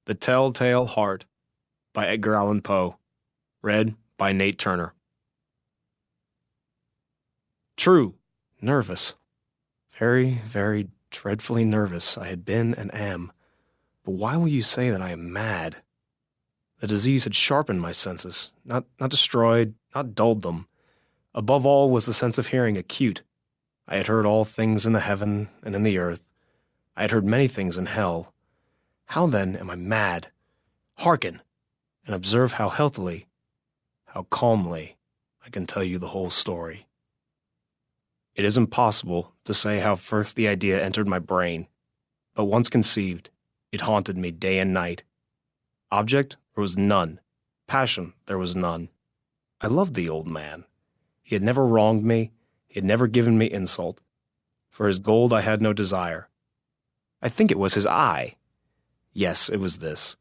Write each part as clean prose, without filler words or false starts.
The Telltale Heart by Edgar Allan Poe. Read by Nate Turner. True, nervous. Very, very dreadfully nervous I had been and am. But why will you say that I am mad? The disease had sharpened my senses, not destroyed, not dulled them. Above all was the sense of hearing acute. I had heard all things in the heaven and in the earth. I had heard many things in hell. How then am I mad? Hearken, and observe how healthily, how calmly I can tell you the whole story. It is impossible to say how first the idea entered my brain, but once conceived, it haunted me day and night. Object there was none. Passion there was none. I loved the old man. He had never wronged me. He had never given me insult. For his gold I had no desire. I think it was his eye. Yes, it was this.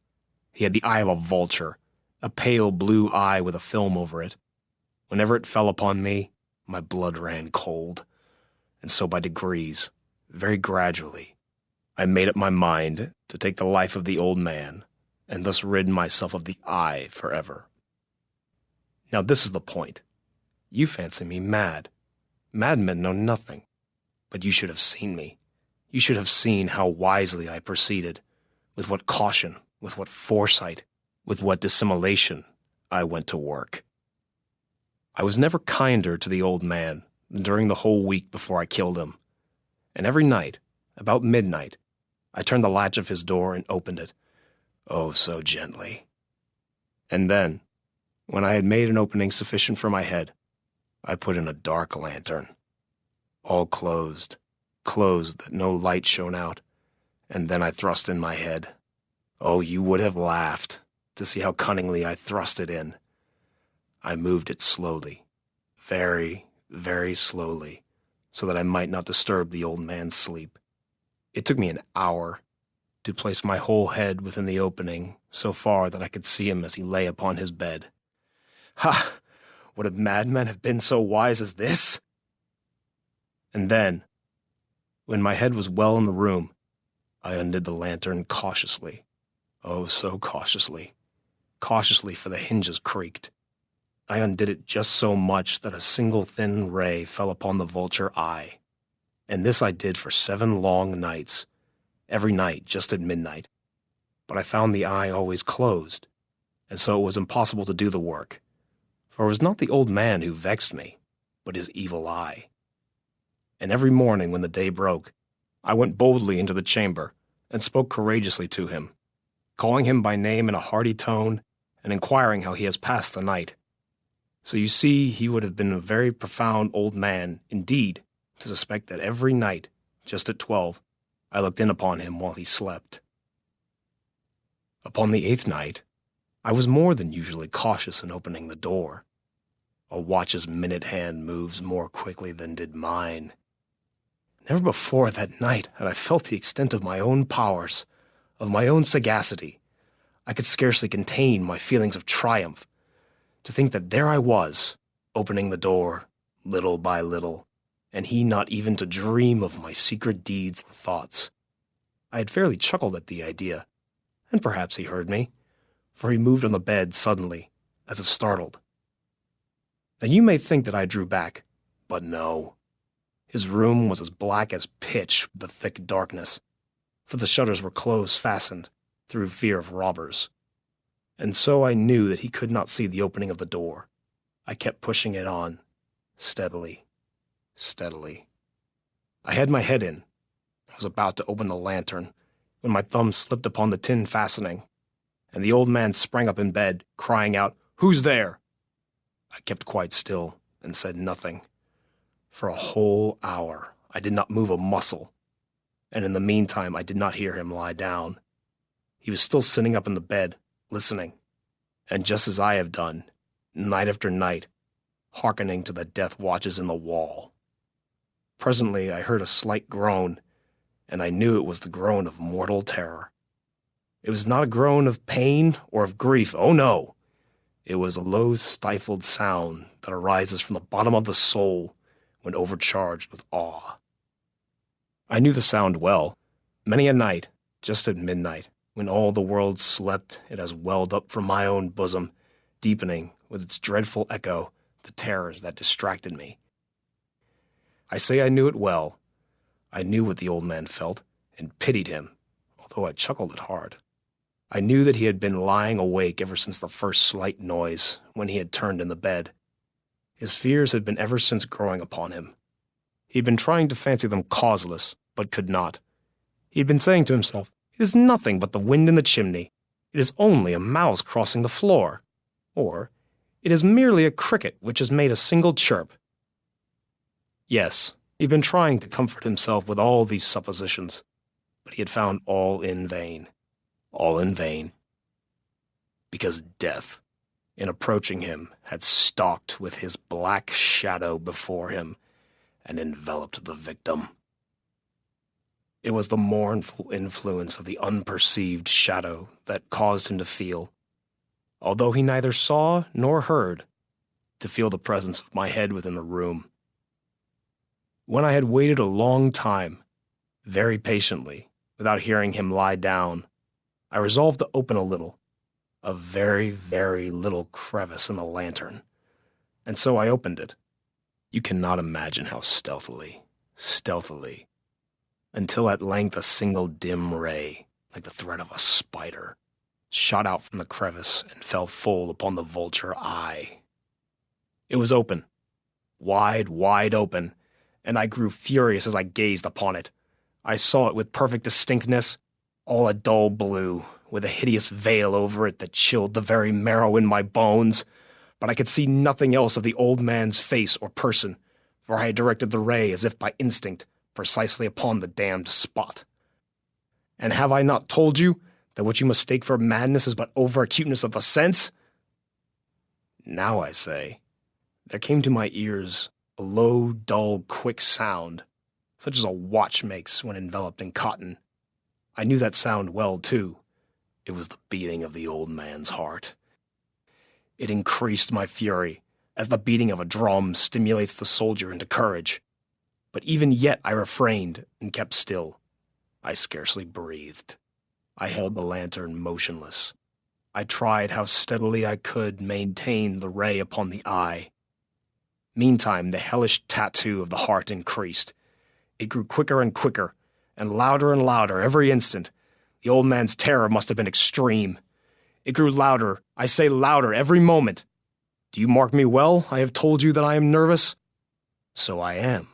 He had the eye of a vulture, a pale blue eye with a film over it. Whenever it fell upon me, my blood ran cold. And so by degrees, very gradually, I made up my mind to take the life of the old man, and thus rid myself of the eye forever. Now this is the point. You fancy me mad. Madmen know nothing. But you should have seen me. You should have seen how wisely I proceeded, with what caution, with what foresight, with what dissimulation I went to work. I was never kinder to the old man than during the whole week before I killed him. And every night, about midnight, I turned the latch of his door and opened it, oh so gently. And then, when I had made an opening sufficient for my head, I put in a dark lantern, all closed that no light shone out, and then I thrust in my head. Oh, you would have laughed to see how cunningly I thrust it in. I moved it slowly, very, very slowly, so that I might not disturb the old man's sleep. It took me an hour to place my whole head within the opening so far that I could see him as he lay upon his bed. Ha! Would a madman have been so wise as this? And then, when my head was well in the room, I undid the lantern cautiously. Oh, so cautiously. Cautiously, for the hinges creaked. I undid it just so much that a single thin ray fell upon the vulture eye. And this I did for 7 long nights, every night just at midnight. But I found the eye always closed, and so it was impossible to do the work. For it was not the old man who vexed me, but his evil eye. And every morning when the day broke, I went boldly into the chamber and spoke courageously to him, calling him by name in a hearty tone and inquiring how he has passed the night. So you see, he would have been a very profound old man, indeed, to suspect that every night, just at 12, I looked in upon him while he slept. Upon the 8th night, I was more than usually cautious in opening the door. A watch's minute hand moves more quickly than did mine. Never before that night had I felt the extent of my own powers, of my own sagacity. I could scarcely contain my feelings of triumph. To think that there I was, opening the door, little by little, and he not even to dream of my secret deeds and thoughts. I had fairly chuckled at the idea, and perhaps he heard me, for he moved on the bed suddenly, as if startled. Now you may think that I drew back, but no. His room was as black as pitch with the thick darkness, for the shutters were close fastened through fear of robbers. And so I knew that he could not see the opening of the door. I kept pushing it on, steadily, steadily. I had my head in. I was about to open the lantern, when my thumb slipped upon the tin fastening, and the old man sprang up in bed, crying out, "Who's there?" I kept quite still and said nothing. For a whole hour I did not move a muscle, and in the meantime I did not hear him lie down. He was still sitting up in the bed, listening, and just as I have done, night after night, hearkening to the death watches in the wall. Presently I heard a slight groan, and I knew it was the groan of mortal terror. It was not a groan of pain or of grief, oh no! It was a low, stifled sound that arises from the bottom of the soul when overcharged with awe. I knew the sound well. Many a night, just at midnight, When all the world slept, it has welled up from my own bosom, deepening, with its dreadful echo, the terrors that distracted me. I say I knew it well. I knew what the old man felt, and pitied him, although I chuckled at heart. I knew that he had been lying awake ever since the first slight noise, when he had turned in the bed. His fears had been ever since growing upon him. He had been trying to fancy them causeless, but could not. He had been saying to himself, "It is nothing but the wind in the chimney. It is only a mouse crossing the floor." Or, "It is merely a cricket which has made a single chirp." Yes, he had been trying to comfort himself with all these suppositions, but he had found all in vain. All in vain. Because death, in approaching him, had stalked with his black shadow before him and enveloped the victim. It was the mournful influence of the unperceived shadow that caused him to feel, although he neither saw nor heard, to feel the presence of my head within the room. When I had waited a long time, very patiently, without hearing him lie down, I resolved to open a little, a very, very little crevice in the lantern, and so I opened it. You cannot imagine how stealthily, until at length a single dim ray, like the thread of a spider, shot out from the crevice and fell full upon the vulture eye. It was open, wide open, and I grew furious as I gazed upon it. I saw it with perfect distinctness, all a dull blue, with a hideous veil over it that chilled the very marrow in my bones, but I could see nothing else of the old man's face or person, for I had directed the ray as if by instinct, precisely upon the damned spot. And have I not told you that what you mistake for madness is but over-acuteness of the sense? Now I say, there came to my ears a low, dull, quick sound, such as a watch makes when enveloped in cotton. I knew that sound well, too. It was the beating of the old man's heart. It increased my fury, as the beating of a drum stimulates the soldier into courage. But even yet I refrained and kept still. I scarcely breathed. I held the lantern motionless. I tried how steadily I could maintain the ray upon the eye. Meantime, the hellish tattoo of the heart increased. It grew quicker and quicker, and louder every instant. The old man's terror must have been extreme. It grew louder, I say louder, every moment. Do you mark me well? I have told you that I am nervous. So I am.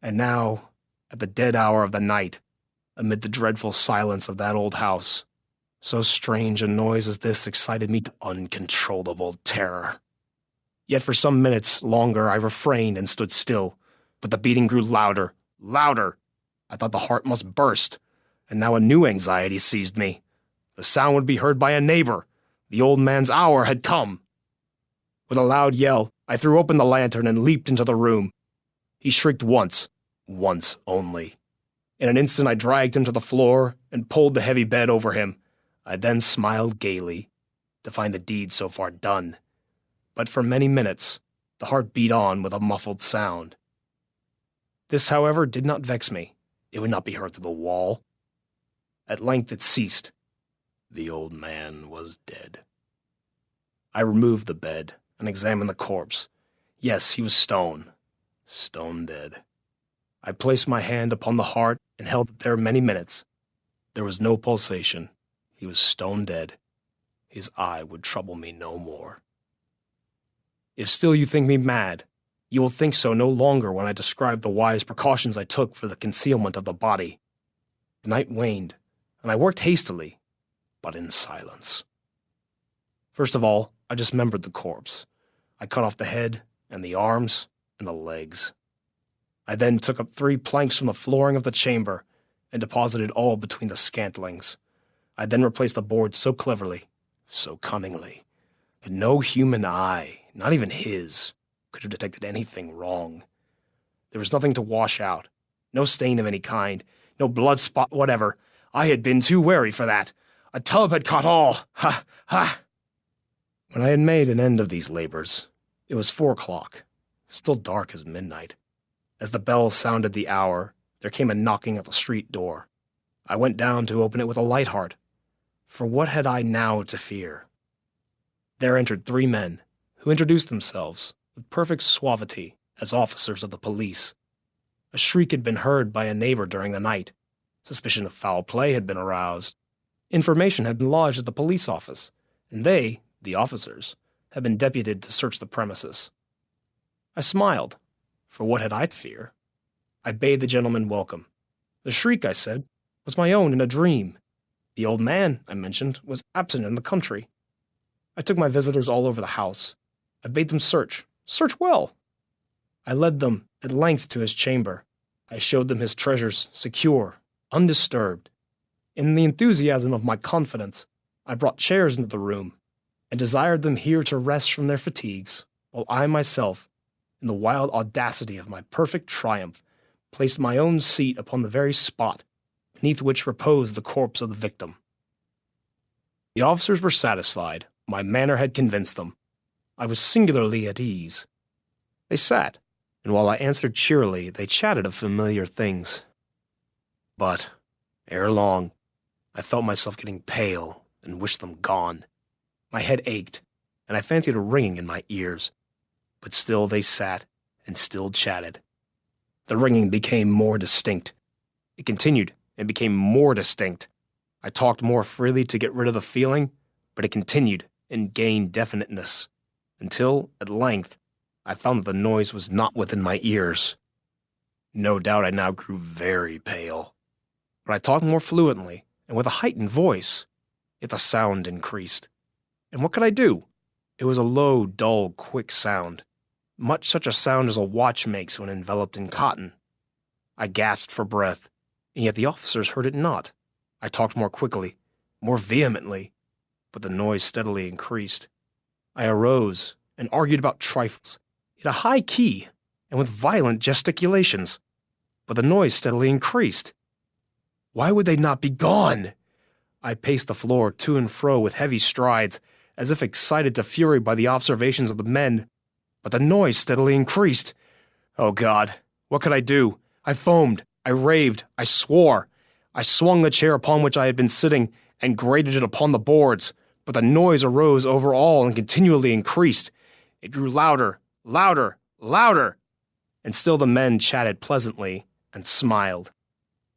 And now, at the dead hour of the night, amid the dreadful silence of that old house, so strange a noise as this excited me to uncontrollable terror. Yet for some minutes longer I refrained and stood still, but the beating grew louder. I thought the heart must burst, and now a new anxiety seized me. The sound would be heard by a neighbor. The old man's hour had come. With a loud yell, I threw open the lantern and leaped into the room. He shrieked once only. In an instant I dragged him to the floor and pulled the heavy bed over him. I then smiled gaily, to find the deed so far done. But for many minutes, the heart beat on with a muffled sound. This, however, did not vex me. It would not be heard through the wall. At length it ceased. The old man was dead. I removed the bed and examined the corpse. Yes, he was stone dead. I placed my hand upon the heart and held it there many minutes. There was no pulsation. He was stone dead. His eye would trouble me no more. If still you think me mad, you will think so no longer when I describe the wise precautions I took for the concealment of the body. The night waned, and I worked hastily, but in silence. First of all, I dismembered the corpse. I cut off the head, and the arms, and the legs. I then took up 3 planks from the flooring of the chamber, and deposited all between the scantlings. I then replaced the board so cleverly, so cunningly, that no human eye, not even his, could have detected anything wrong. There was nothing to wash out, no stain of any kind, no blood spot whatever. I had been too wary for that. A tub had caught all. Ha, ha! When I had made an end of these labors, it was 4 o'clock, still dark as midnight. As the bell sounded the hour, there came a knocking at the street door. I went down to open it with a light heart, For what had I now to fear? There entered 3 men, who introduced themselves, with perfect suavity, as officers of the police. A shriek had been heard by a neighbor during the night. Suspicion of foul play had been aroused. Information had been lodged at the police office, and they, the officers, had been deputed to search the premises. I smiled, for what had I to fear? I bade the gentleman welcome. The shriek, I said, was my own in a dream. The old man, I mentioned, was absent in the country. I took my visitors all over the house. I bade them search well. I led them at length to his chamber. I showed them his treasures, secure, undisturbed. In the enthusiasm of my confidence, I brought chairs into the room, and desired them here to rest from their fatigues, while I myself, in the wild audacity of my perfect triumph, placed my own seat upon the very spot beneath which reposed the corpse of the victim. The officers were satisfied. My manner had convinced them. I was singularly at ease. They sat, and while I answered cheerily, they chatted of familiar things. But, ere long, I felt myself getting pale and wished them gone. My head ached, and I fancied a ringing in my ears. But still they sat, and still chatted. The ringing became more distinct. It continued, and became more distinct. I talked more freely to get rid of the feeling, but it continued and gained definiteness, until, at length, I found that the noise was not within my ears. No doubt I now grew very pale. But I talked more fluently, and with a heightened voice, yet the sound increased. And what could I do? It was a low, dull, quick sound, much such a sound as a watch makes when enveloped in cotton. I gasped for breath, and yet the officers heard it not. I talked more quickly, more vehemently, but the noise steadily increased. I arose and argued about trifles, in a high key and with violent gesticulations, but the noise steadily increased. Why would they not be gone? I paced the floor to and fro with heavy strides, as if excited to fury by the observations of the men, but the noise steadily increased. Oh God, what could I do? I foamed, I raved, I swore. I swung the chair upon which I had been sitting and grated it upon the boards, but the noise arose over all and continually increased. It grew louder, louder, louder, and still the men chatted pleasantly and smiled.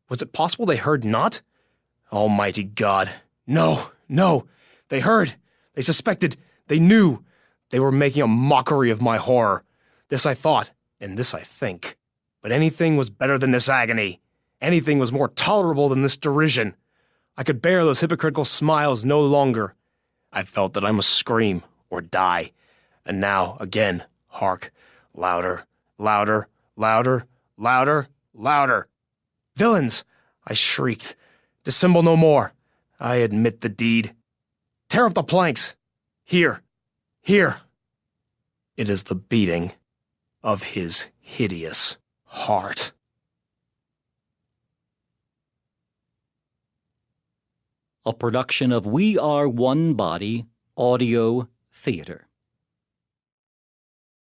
Was it possible they heard not? Almighty God! No, no! They heard! They suspected! They knew! They were making a mockery of my horror. This I thought, and this I think. But anything was better than this agony. Anything was more tolerable than this derision. I could bear those hypocritical smiles no longer. I felt that I must scream or die. And now, again, hark, louder, louder, louder, louder, louder. Villains! I shrieked. Dissemble no more. I admit the deed. Tear up the planks. Here, here. It is the beating of his hideous heart. A production of We Are One Body Audio Theater.